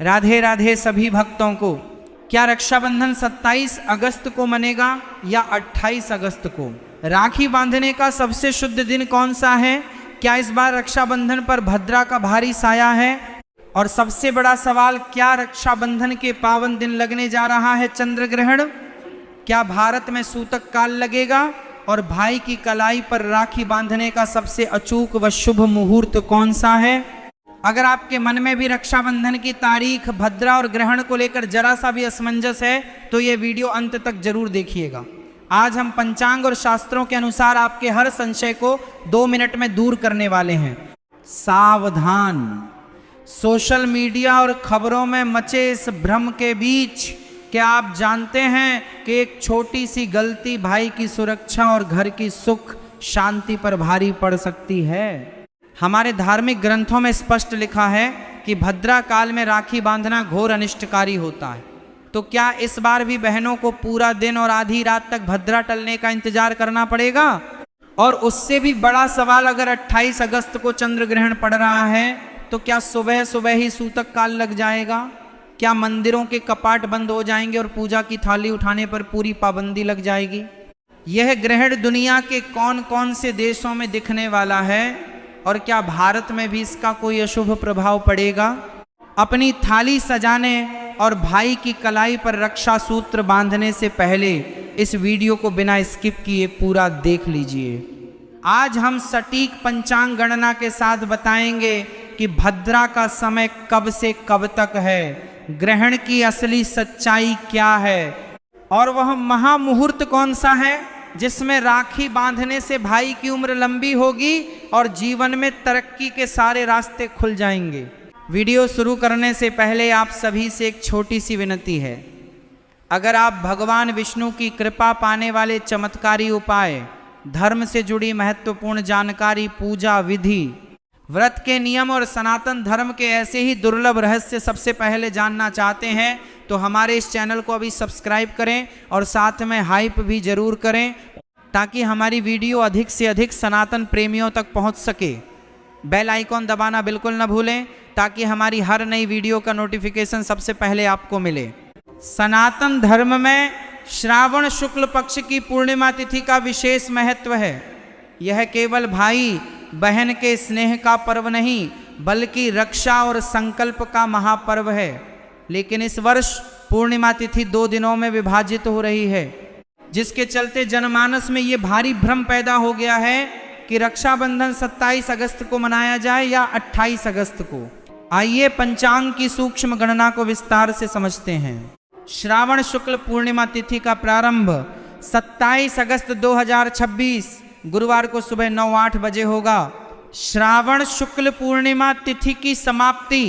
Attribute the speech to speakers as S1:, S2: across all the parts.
S1: राधे राधे सभी भक्तों को। क्या रक्षाबंधन 27 अगस्त को मनेगा या 28 अगस्त को? राखी बांधने का सबसे शुद्ध दिन कौन सा है? क्या इस बार रक्षाबंधन पर भद्रा का भारी साया है? और सबसे बड़ा सवाल, क्या रक्षाबंधन के पावन दिन लगने जा रहा है चंद्र ग्रहण? क्या भारत में सूतक काल लगेगा? और भाई की कलाई पर राखी बांधने का सबसे अचूक व शुभ मुहूर्त कौन सा है? अगर आपके मन में भी रक्षाबंधन की तारीख, भद्रा और ग्रहण को लेकर जरा सा भी असमंजस है तो ये वीडियो अंत तक जरूर देखिएगा। आज हम पंचांग और शास्त्रों के अनुसार आपके हर संशय को 2 मिनट में दूर करने वाले हैं। सावधान, सोशल मीडिया और खबरों में मचे इस भ्रम के बीच क्या आप जानते हैं कि एक छोटी सी गलती भाई की सुरक्षा और घर की सुख शांति पर भारी पड़ सकती है? हमारे धार्मिक ग्रंथों में स्पष्ट लिखा है कि भद्रा काल में राखी बांधना घोर अनिष्टकारी होता है। तो क्या इस बार भी बहनों को पूरा दिन और आधी रात तक भद्रा टलने का इंतजार करना पड़ेगा? और उससे भी बड़ा सवाल, अगर 28 अगस्त को चंद्र ग्रहण पड़ रहा है तो क्या सुबह सुबह ही सूतक काल लग जाएगा? क्या मंदिरों के कपाट बंद हो जाएंगे और पूजा की थाली उठाने पर पूरी पाबंदी लग जाएगी? यह ग्रहण दुनिया के कौन कौन से देशों में दिखने वाला है और क्या भारत में भी इसका कोई अशुभ प्रभाव पड़ेगा? अपनी थाली सजाने और भाई की कलाई पर रक्षा सूत्र बांधने से पहले इस वीडियो को बिना स्किप किए पूरा देख लीजिए। आज हम सटीक पंचांग गणना के साथ बताएंगे कि भद्रा का समय कब से कब तक है, ग्रहण की असली सच्चाई क्या है और वह महामुहूर्त कौन सा है जिसमें राखी बांधने से भाई की उम्र लंबी होगी और जीवन में तरक्की के सारे रास्ते खुल जाएंगे। वीडियो शुरू करने से पहले आप सभी से एक छोटी सी विनती है। अगर आप भगवान विष्णु की कृपा पाने वाले चमत्कारी उपाय, धर्म से जुड़ी महत्वपूर्ण जानकारी, पूजा विधि, व्रत के नियम और सनातन धर्म के ऐसे ही दुर्लभ रहस्य सबसे पहले जानना चाहते हैं तो हमारे इस चैनल को अभी सब्सक्राइब करें और साथ में हाइप भी जरूर करें ताकि हमारी वीडियो अधिक से अधिक सनातन प्रेमियों तक पहुंच सके। बेल आइकॉन दबाना बिल्कुल न भूलें ताकि हमारी हर नई वीडियो का नोटिफिकेशन सबसे पहले आपको मिले। सनातन धर्म में श्रावण शुक्ल पक्ष की पूर्णिमा तिथि का विशेष महत्व है। यह केवल भाई बहन के स्नेह का पर्व नहीं बल्कि रक्षा और संकल्प का महापर्व है। लेकिन इस वर्ष पूर्णिमा तिथि 2 दिनों में विभाजित हो रही है, जिसके चलते जनमानस में ये भारी भ्रम पैदा हो गया है कि रक्षाबंधन 27 अगस्त को मनाया जाए या 28 अगस्त को। आइए पंचांग की सूक्ष्म गणना को विस्तार से समझते हैं। श्रावण शुक्ल पूर्णिमा तिथि का प्रारंभ 27 अगस्त 2026 गुरुवार को सुबह 9-8 बजे होगा। श्रावण शुक्ल पूर्णिमा तिथि की समाप्ति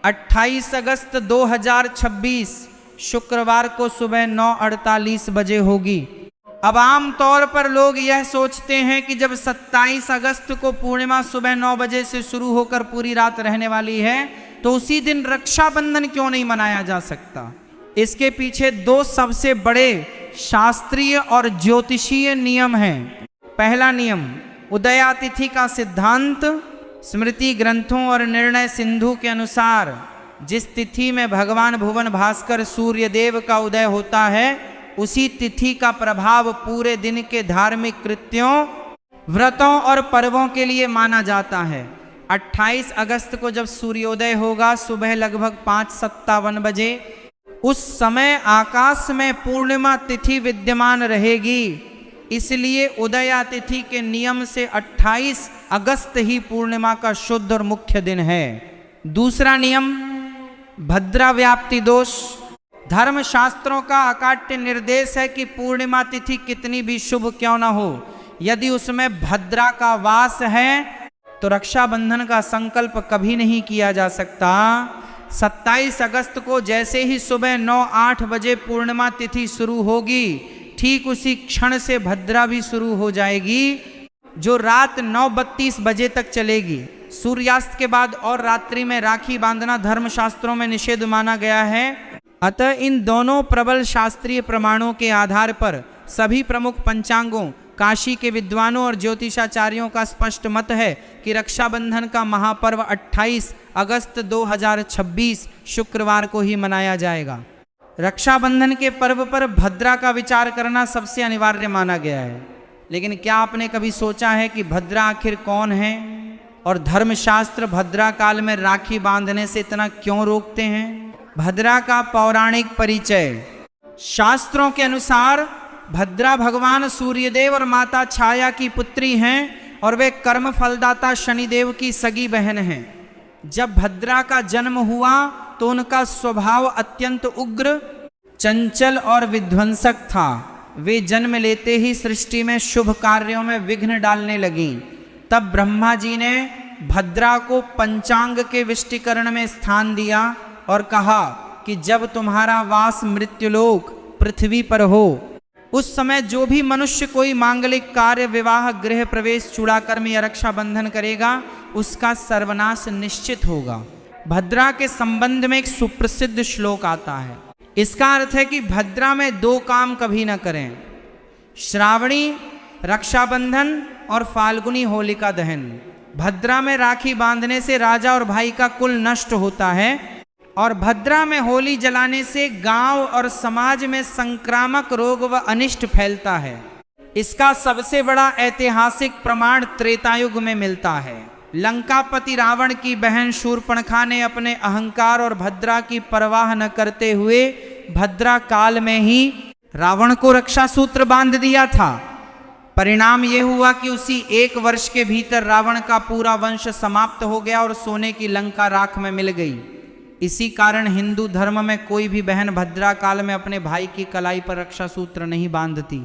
S1: 28 अगस्त 2026 शुक्रवार को सुबह 9:48 बजे होगी। अब आम तौर पर लोग यह सोचते हैं कि जब 27 अगस्त को पूर्णिमा सुबह 9 बजे से शुरू होकर पूरी रात रहने वाली है तो उसी दिन रक्षाबंधन क्यों नहीं मनाया जा सकता। इसके पीछे 2 सबसे बड़े शास्त्रीय और ज्योतिषीय नियम हैं। पहला नियम, उदया तिथि का सिद्धांत। स्मृति ग्रंथों और निर्णय सिंधु के अनुसार जिस तिथि में भगवान भुवन भास्कर सूर्य देव का उदय होता है उसी तिथि का प्रभाव पूरे दिन के धार्मिक कृत्यों, व्रतों और पर्वों के लिए माना जाता है। 28 अगस्त को जब सूर्योदय होगा सुबह लगभग 5:57 बजे, उस समय आकाश में पूर्णिमा तिथि विद्यमान रहेगी। इसलिए उदया तिथि के नियम से 28 अगस्त ही पूर्णिमा का शुद्ध और मुख्य दिन है। दूसरा नियम, भद्रा व्याप्ति दोष। धर्म शास्त्रों का अकाट्य निर्देश है कि पूर्णिमा तिथि कितनी भी शुभ क्यों न हो, यदि उसमें भद्रा का वास है तो रक्षाबंधन का संकल्प कभी नहीं किया जा सकता। 27 अगस्त को जैसे ही सुबह 9-8 बजे पूर्णिमा तिथि शुरू होगी, ठीक उसी क्षण से भद्रा भी शुरू हो जाएगी जो रात 9:32 बजे तक चलेगी। सूर्यास्त के बाद और रात्रि में राखी बांधना धर्मशास्त्रों में निषेध माना गया है। अतः इन दोनों प्रबल शास्त्रीय प्रमाणों के आधार पर सभी प्रमुख पंचांगों काशी के विद्वानों और ज्योतिषाचार्यों का स्पष्ट मत है कि रक्षाबंधन का महापर्व 28 अगस्त 2026 शुक्रवार को ही मनाया जाएगा। रक्षाबंधन के पर्व पर भद्रा का विचार करना सबसे अनिवार्य माना गया है। लेकिन क्या आपने कभी सोचा है कि भद्रा आखिर कौन है और धर्मशास्त्र भद्रा काल में राखी बांधने से इतना क्यों रोकते हैं? भद्रा का पौराणिक परिचय। शास्त्रों के अनुसार भद्रा भगवान सूर्यदेव और माता छाया की पुत्री हैं और वे कर्म फलदाता शनिदेव की सगी बहन हैं। जब भद्रा का जन्म हुआ तो उनका स्वभाव अत्यंत उग्र, चंचल और विध्वंसक था। वे जन्म लेते ही सृष्टि में शुभ कार्यों में विघ्न डालने लगीं। तब ब्रह्मा जी ने भद्रा को पंचांग के विष्टिकरण में स्थान दिया और कहा कि जब तुम्हारा वास मृत्युलोक पृथ्वी पर हो, उस समय जो भी मनुष्य कोई मांगलिक कार्य, विवाह, गृह प्रवेश, चूड़ाकर्म या रक्षाबंधन करेगा उसका सर्वनाश निश्चित होगा। भद्रा के संबंध में एक सुप्रसिद्ध श्लोक आता है। इसका अर्थ है कि भद्रा में दो काम कभी न करें, श्रावणी रक्षाबंधन और फाल्गुनी होलिका दहन। भद्रा में राखी बांधने से राजा और भाई का कुल नष्ट होता है और भद्रा में होली जलाने से गांव और समाज में संक्रामक रोग व अनिष्ट फैलता है। इसका सबसे बड़ा ऐतिहासिक प्रमाण त्रेतायुग में मिलता है। लंकापति रावण की बहन शूर्पणखा ने अपने अहंकार और भद्रा की परवाह न करते हुए भद्रा काल में ही रावण को रक्षा सूत्र बांध दिया था। परिणाम यह हुआ कि उसी 1 वर्ष के भीतर रावण का पूरा वंश समाप्त हो गया और सोने की लंका राख में मिल गई। इसी कारण हिंदू धर्म में कोई भी बहन भद्रा काल में अपने भाई की कलाई पर रक्षा सूत्र नहीं बांधती।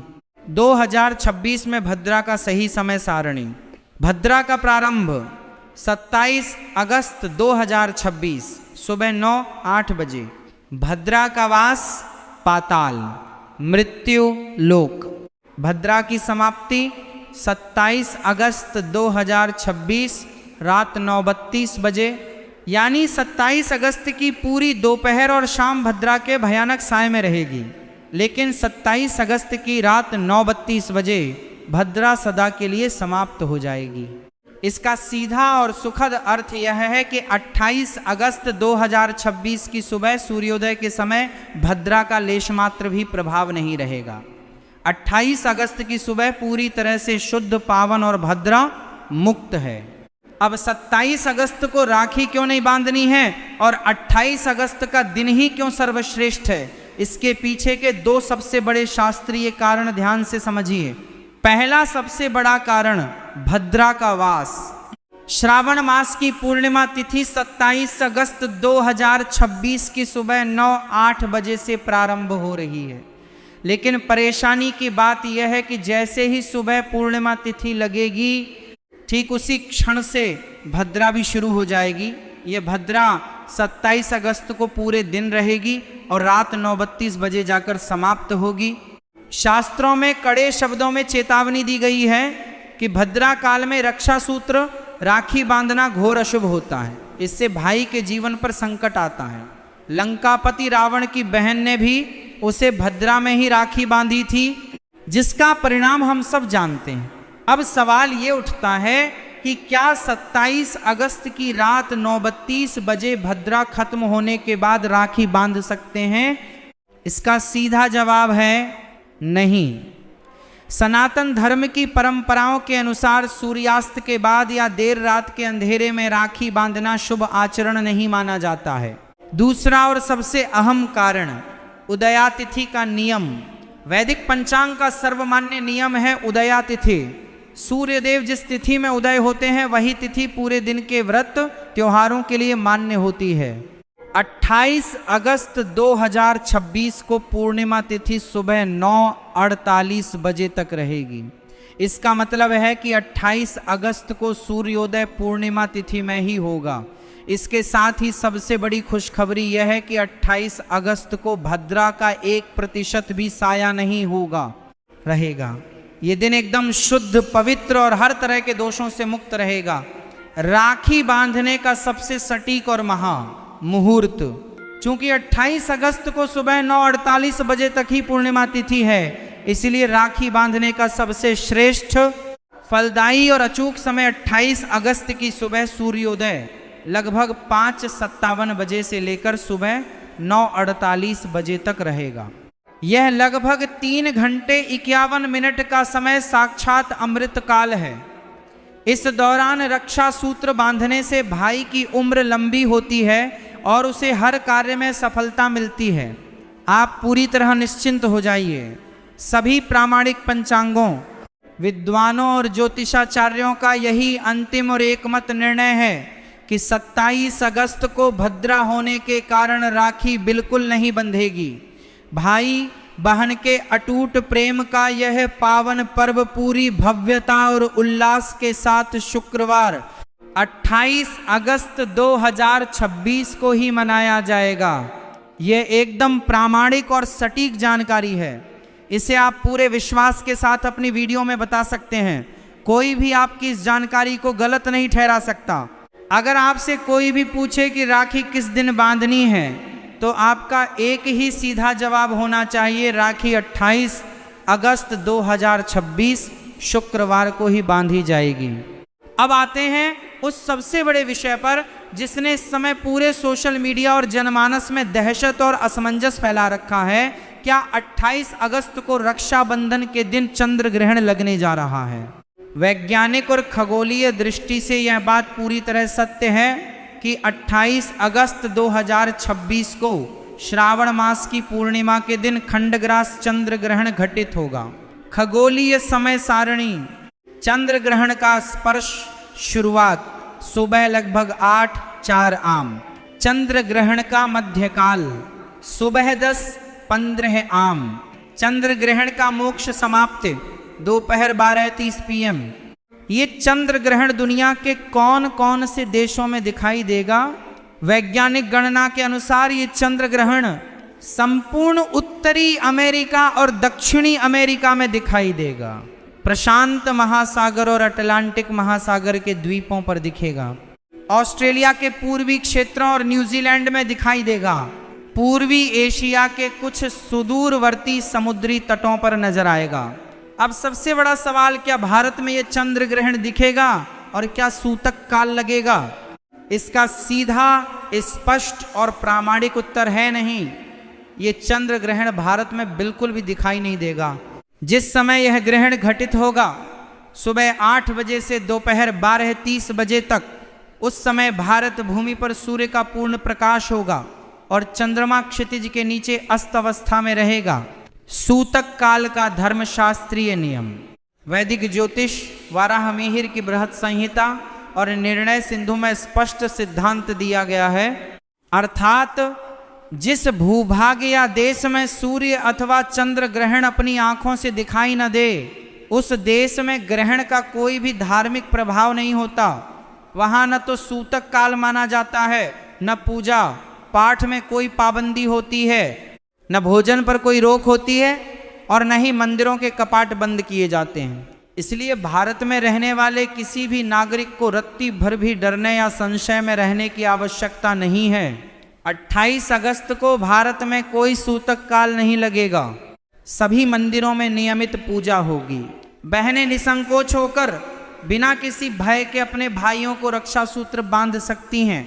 S1: 2026 में भद्रा का सही समय सारणी। भद्रा का प्रारंभ 27 अगस्त 2026 सुबह 9-8 बजे। भद्रा का वास पाताल मृत्यु लोक। भद्रा की समाप्ति 27 अगस्त 2026 रात 9:32 बजे। यानी 27 अगस्त की पूरी दोपहर और शाम भद्रा के भयानक साय में रहेगी, लेकिन 27 अगस्त की रात 9:32 बजे भद्रा सदा के लिए समाप्त हो जाएगी। इसका सीधा और सुखद अर्थ यह है कि 28 अगस्त 2026 की सुबह सूर्योदय के समय भद्रा का लेशमात्र भी प्रभाव नहीं रहेगा। 28 अगस्त की सुबह पूरी तरह से शुद्ध, पावन और भद्रा मुक्त है। अब 27 अगस्त को राखी क्यों नहीं बांधनी है और 28 अगस्त का दिन ही क्यों सर्वश्रेष्ठ है? इसके पीछे के 2 सबसे बड़े शास्त्रीय कारण ध्यान से समझिए। पहला सबसे बड़ा कारण भद्रा का वास। श्रावण मास की पूर्णिमा तिथि 27 अगस्त 2026 की सुबह 9-8 बजे से प्रारंभ हो रही है। लेकिन परेशानी की बात यह है कि जैसे ही सुबह पूर्णिमा तिथि लगेगी, ठीक उसी क्षण से भद्रा भी शुरू हो जाएगी। ये भद्रा 27 अगस्त को पूरे दिन रहेगी और रात 9:32 बजे जाकर समाप्त होगी। शास्त्रों में कड़े शब्दों में चेतावनी दी गई है कि भद्रा काल में रक्षा सूत्र राखी बांधना घोर अशुभ होता है। इससे भाई के जीवन पर संकट आता है। लंकापति रावण की बहन ने भी उसे भद्रा में ही राखी बांधी थी, जिसका परिणाम हम सब जानते हैं। अब सवाल ये उठता है कि क्या 27 अगस्त की रात 9:32 बजे भद्रा खत्म होने के बाद राखी बांध सकते हैं? इसका सीधा जवाब है नहीं। सनातन धर्म की परंपराओं के अनुसार सूर्यास्त के बाद या देर रात के अंधेरे में राखी बांधना शुभ आचरण नहीं माना जाता है। दूसरा और सबसे अहम कारण उदयातिथि का नियम। वैदिक पंचांग का सर्वमान्य नियम है उदयातिथि। सूर्यदेव जिस तिथि में उदय होते हैं वही तिथि पूरे दिन के व्रत त्योहारों के लिए मान्य होती है। 28 अगस्त 2026 को पूर्णिमा तिथि सुबह 9:48 बजे तक रहेगी। इसका मतलब है कि 28 अगस्त को सूर्योदय पूर्णिमा तिथि में ही होगा। इसके साथ ही सबसे बड़ी खुशखबरी यह है कि 28 अगस्त को भद्रा का 1% भी साया नहीं होगा रहेगा। ये दिन एकदम शुद्ध, पवित्र और हर तरह के दोषों से मुक्त रहेगा। राखी बांधने का सबसे सटीक और महा मुहूर्त, चूंकि 28 अगस्त को सुबह 9:48 बजे तक ही पूर्णिमा तिथि है, इसलिए राखी बांधने का सबसे श्रेष्ठ, फलदायी और अचूक समय 28 अगस्त की सुबह सूर्योदय लगभग 5:57 बजे से लेकर सुबह 9:48 बजे तक रहेगा। यह लगभग 3 घंटे 51 मिनट का समय साक्षात अमृत काल है। इस दौरान रक्षा सूत्र बांधने से भाई की उम्र लंबी होती है और उसे हर कार्य में सफलता मिलती है। आप पूरी तरह निश्चिंत हो जाइए। सभी प्रामाणिक पंचांगों, विद्वानों और ज्योतिषाचार्यों का यही अंतिम और एकमत निर्णय है कि 27 अगस्त को भद्रा होने के कारण राखी बिल्कुल नहीं बंधेगी। भाई बहन के अटूट प्रेम का यह पावन पर्व पूरी भव्यता और उल्लास के साथ शुक्रवार 28 अगस्त 2026 को ही मनाया जाएगा। यह एकदम प्रामाणिक और सटीक जानकारी है। इसे आप पूरे विश्वास के साथ अपनी वीडियो में बता सकते हैं। कोई भी आपकी इस जानकारी को गलत नहीं ठहरा सकता। अगर आपसे कोई भी पूछे कि राखी किस दिन बांधनी है, तो आपका एक ही सीधा जवाब होना चाहिए, राखी 28 अगस्त 2026 शुक्रवार को ही बांधी जाएगी। अब आते हैं उस सबसे बड़े विषय पर जिसने इस समय पूरे सोशल मीडिया और जनमानस में दहशत और असमंजस फैला रखा है। क्या 28 अगस्त को रक्षाबंधन के दिन चंद्र ग्रहण लगने जा रहा है? वैज्ञानिक और खगोलीय दृष्टि से यह बात पूरी तरह सत्य है कि 28 अगस्त 2026 को श्रावण मास की पूर्णिमा के दिन खंडग्रास चंद्र ग्रहण घटित होगा। खगोलीय समय सारणी, चंद्र ग्रहण का स्पर्श शुरुआत सुबह लगभग 8:04 आम। चंद्र ग्रहण का मध्यकाल सुबह 10:15 आम। चंद्र ग्रहण का मोक्ष समाप्ति दोपहर 12:30 PM। ये चंद्र ग्रहण दुनिया के कौन कौन से देशों में दिखाई देगा? वैज्ञानिक गणना के अनुसार ये चंद्र ग्रहण संपूर्ण उत्तरी अमेरिका और दक्षिणी अमेरिका में दिखाई देगा। प्रशांत महासागर और अटलांटिक महासागर के द्वीपों पर दिखेगा। ऑस्ट्रेलिया के पूर्वी क्षेत्रों और न्यूजीलैंड में दिखाई देगा। पूर्वी एशिया के कुछ सुदूरवर्ती समुद्री तटों पर नजर आएगा। अब सबसे बड़ा सवाल, क्या भारत में यह चंद्र ग्रहण दिखेगा और क्या सूतक काल लगेगा? इसका सीधा, स्पष्ट और प्रामाणिक उत्तर है नहीं। ये चंद्र ग्रहण भारत में बिल्कुल भी दिखाई नहीं देगा। जिस समय यह ग्रहण घटित होगा सुबह 8 बजे से दोपहर 12:30 बजे तक, उस समय भारत भूमि पर सूर्य का पूर्ण प्रकाश होगा और चंद्रमा क्षितिज के नीचे अस्त अवस्था में रहेगा। सूतक काल का धर्मशास्त्रीय नियम, वैदिक ज्योतिष, वाराह मिहिर की बृहत संहिता और निर्णय सिंधु में स्पष्ट सिद्धांत दिया गया है। अर्थात जिस भूभाग या देश में सूर्य अथवा चंद्र ग्रहण अपनी आंखों से दिखाई न दे, उस देश में ग्रहण का कोई भी धार्मिक प्रभाव नहीं होता। वहां न तो सूतक काल माना जाता है, न पूजा पाठ में कोई पाबंदी होती है, न भोजन पर कोई रोक होती है और न ही मंदिरों के कपाट बंद किए जाते हैं। इसलिए भारत में रहने वाले किसी भी नागरिक को रत्ती भर भी डरने या संशय में रहने की आवश्यकता नहीं है। 28 अगस्त को भारत में कोई सूतक काल नहीं लगेगा। सभी मंदिरों में नियमित पूजा होगी। बहनें निसंकोच होकर बिना किसी भय के अपने भाइयों को रक्षा सूत्र बांध सकती हैं।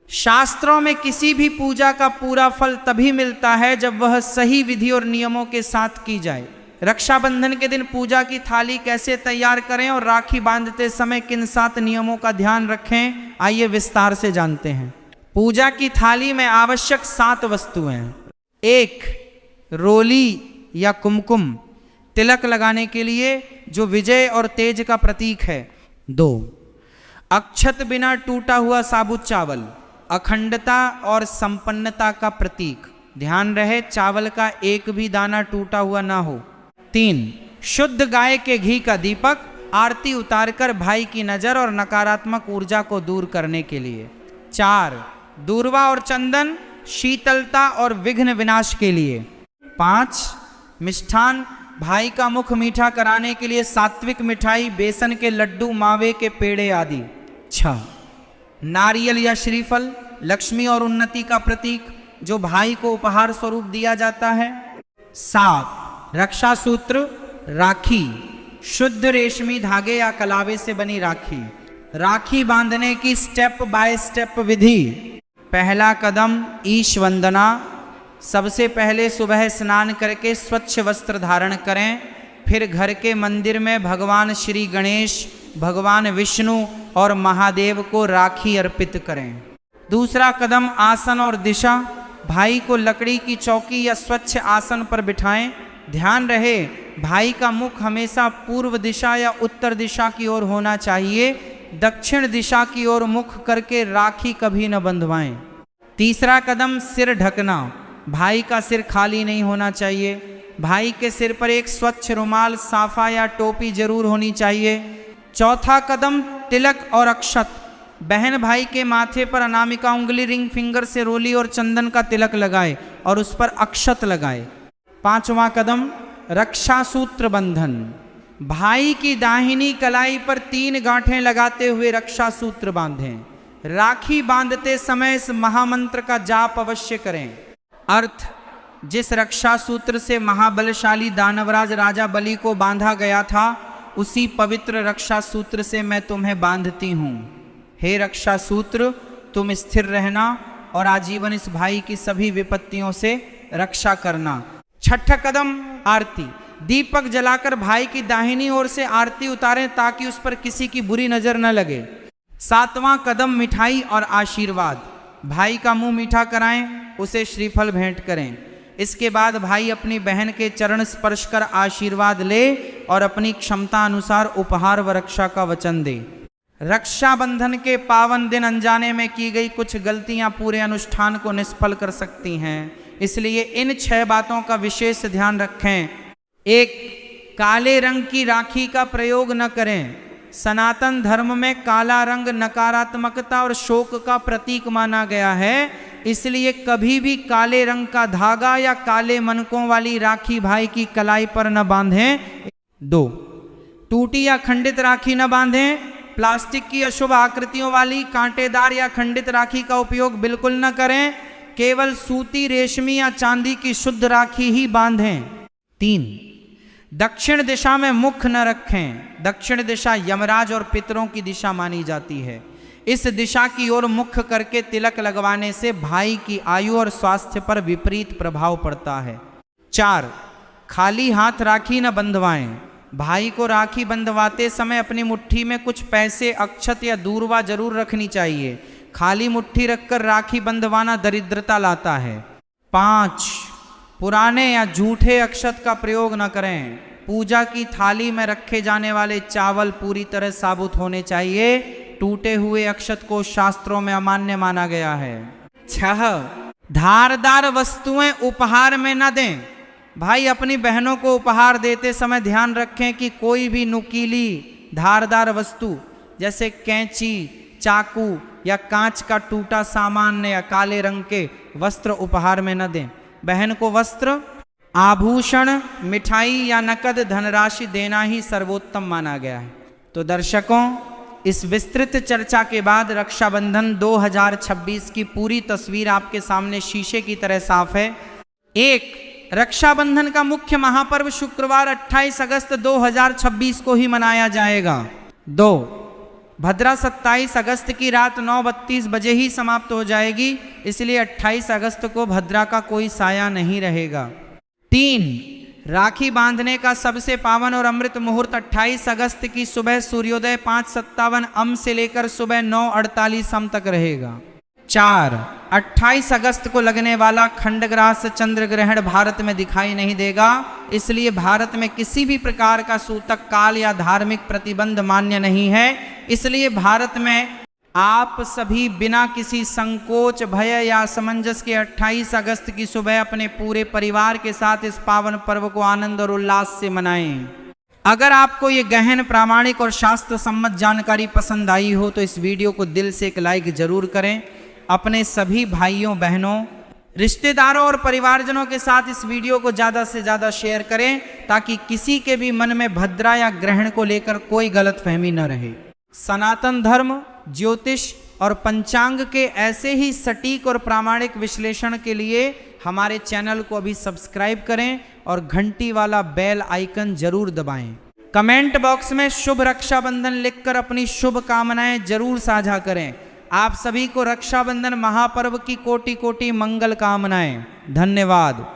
S1: शास्त्रों में किसी भी पूजा का पूरा फल तभी मिलता है जब वह सही विधि और नियमों के साथ की जाए। रक्षाबंधन के दिन पूजा की थाली कैसे तैयार करें और राखी बांधते समय किन 7 नियमों का ध्यान रखें, आइए विस्तार से जानते हैं। पूजा की थाली में आवश्यक 7 वस्तुएं हैं। 1. रोली या कुमकुम, तिलक लगाने के लिए जो विजय और तेज का प्रतीक है। 2. अक्षत बिना टूटा हुआ साबुत चावल, अखंडता और संपन्नता का प्रतीक। ध्यान रहे चावल का एक भी दाना टूटा हुआ ना हो। 3. शुद्ध गाय के घी का दीपक, आरती उतारकर भाई की नजर और नकारात्मक ऊर्जा को दूर करने के लिए। 4. दूर्वा और चंदन, शीतलता और विघ्न विनाश के लिए। 5. मिष्ठान, भाई का मुख मीठा कराने के लिए सात्विक मिठाई, बेसन के लड्डू, मावे के पेड़े आदि। 6. नारियल या श्रीफल, लक्ष्मी और उन्नति का प्रतीक, जो भाई को उपहार स्वरूप दिया जाता है। 7. रक्षा सूत्र राखी, शुद्ध रेशमी धागे या कलावे से बनी राखी। राखी बांधने की स्टेप बाय स्टेप विधि। पहला कदम ईश वंदना। सबसे पहले सुबह स्नान करके स्वच्छ वस्त्र धारण करें, फिर घर के मंदिर में भगवान श्री गणेश, भगवान विष्णु और महादेव को राखी अर्पित करें। दूसरा कदम आसन और दिशा। भाई को लकड़ी की चौकी या स्वच्छ आसन पर बिठाएं। ध्यान रहे भाई का मुख हमेशा पूर्व दिशा या उत्तर दिशा की ओर होना चाहिए। दक्षिण दिशा की ओर मुख करके राखी कभी न बंधवाएं। तीसरा कदम सिर ढकना। भाई का सिर खाली नहीं होना चाहिए। भाई के सिर पर एक स्वच्छ रुमाल, साफा या टोपी जरूर होनी चाहिए। चौथा कदम तिलक और अक्षत। बहन भाई के माथे पर अनामिका उंगली, रिंग फिंगर से रोली और चंदन का तिलक लगाए और उस पर अक्षत लगाए। पांचवा कदम रक्षा सूत्र बंधन। भाई की दाहिनी कलाई पर 3 गांठें लगाते हुए रक्षा सूत्र बांधें। राखी बांधते समय इस महामंत्र का जाप अवश्य करें। अर्थ, जिस रक्षा सूत्र से महाबलशाली दानवराज राजा बलि को बांधा गया था, उसी पवित्र रक्षा सूत्र से मैं तुम्हें बांधती हूँ। हे रक्षा सूत्र, तुम स्थिर रहना और आजीवन इस भाई की सभी विपत्तियों से रक्षा करना। छठा कदम आरती। दीपक जलाकर भाई की दाहिनी ओर से आरती उतारें ताकि उस पर किसी की बुरी नजर न लगे। सातवां कदम मिठाई और आशीर्वाद। भाई का मुंह मीठा कराएं, उसे श्रीफल भेंट करें। इसके बाद भाई अपनी बहन के चरण स्पर्श कर आशीर्वाद ले और अपनी क्षमता अनुसार उपहार व रक्षा का वचन दे। रक्षाबंधन के पावन दिन अनजाने में की गई कुछ गलतियां पूरे अनुष्ठान को निष्फल कर सकती हैं, इसलिए इन 6 बातों का विशेष ध्यान रखें। 1. काले रंग की राखी का प्रयोग न करें। सनातन धर्म में काला रंग नकारात्मकता और शोक का प्रतीक माना गया है, इसलिए कभी भी काले रंग का धागा या काले मनकों वाली राखी भाई की कलाई पर न बांधें। 2. टूटी या खंडित राखी न बांधें। प्लास्टिक की अशुभ आकृतियों वाली कांटेदार या खंडित राखी का उपयोग बिल्कुल न करें। केवल सूती, रेशमी या चांदी की शुद्ध राखी ही बांधें। 3. दक्षिण दिशा में मुख न रखें। दक्षिण दिशा यमराज और पितरों की दिशा मानी जाती है। इस दिशा की ओर मुख करके तिलक लगवाने से भाई की आयु और स्वास्थ्य पर विपरीत प्रभाव पड़ता है। 4. खाली हाथ राखी न बंधवाएं। भाई को राखी बंधवाते समय अपनी मुट्ठी में कुछ पैसे, अक्षत या दूर्वा जरूर रखनी चाहिए। खाली मुट्ठी रखकर राखी बंधवाना दरिद्रता लाता है। 5. पुराने या झूठे अक्षत का प्रयोग न करें। पूजा की थाली में रखे जाने वाले चावल पूरी तरह साबुत होने चाहिए। टूटे हुए अक्षत को शास्त्रों में अमान्य माना गया है। 6. धारदार वस्तुएं उपहार में न दें। भाई अपनी बहनों को उपहार देते समय ध्यान रखें कि कोई भी नुकीली धारदार वस्तु जैसे कैंची, चाकू या कांच का टूटा सामान या काले रंग के वस्त्र उपहार में न दें। बहन को वस्त्र, आभूषण, मिठाई या नकद धनराशि देना ही सर्वोत्तम माना गया है। तो दर्शकों, इस विस्तृत चर्चा के बाद रक्षाबंधन 2026 की पूरी तस्वीर आपके सामने शीशे की तरह साफ है। 1. रक्षाबंधन का मुख्य महापर्व शुक्रवार 28 अगस्त 2026 को ही मनाया जाएगा। 2. भद्रा 27 अगस्त की रात 9:32 बजे ही समाप्त हो जाएगी, इसलिए 28 अगस्त को भद्रा का कोई साया नहीं रहेगा। 3. राखी बांधने का सबसे पावन और अमृत मुहूर्त 28 अगस्त की सुबह सूर्योदय 5:57 am से लेकर सुबह 9:48 am तक रहेगा। 4. 28 अगस्त को लगने वाला खंडग्रास चंद्र ग्रहण भारत में दिखाई नहीं देगा, इसलिए भारत में किसी भी प्रकार का सूतक काल या धार्मिक प्रतिबंध मान्य नहीं है। इसलिए भारत में आप सभी बिना किसी संकोच, भय या असमंजस के 28 अगस्त की सुबह अपने पूरे परिवार के साथ इस पावन पर्व को आनंद और उल्लास से मनाएं। अगर आपको ये गहन, प्रामाणिक और शास्त्र सम्मत जानकारी पसंद आई हो तो इस वीडियो को दिल से एक लाइक जरूर करें। अपने सभी भाइयों, बहनों, रिश्तेदारों और परिवारजनों के साथ इस वीडियो को ज़्यादा से ज़्यादा शेयर करें ताकि किसी के भी मन में भद्रा या ग्रहण को लेकर कोई गलतफहमी न रहे। सनातन धर्म, ज्योतिष और पंचांग के ऐसे ही सटीक और प्रामाणिक विश्लेषण के लिए हमारे चैनल को अभी सब्सक्राइब करें और घंटी वाला बेल आइकन जरूर दबाएं। कमेंट बॉक्स में शुभ रक्षाबंधन लिखकर अपनी शुभ कामनाएं जरूर साझा करें। आप सभी को रक्षाबंधन महापर्व की कोटि कोटि मंगल कामनाएं। धन्यवाद।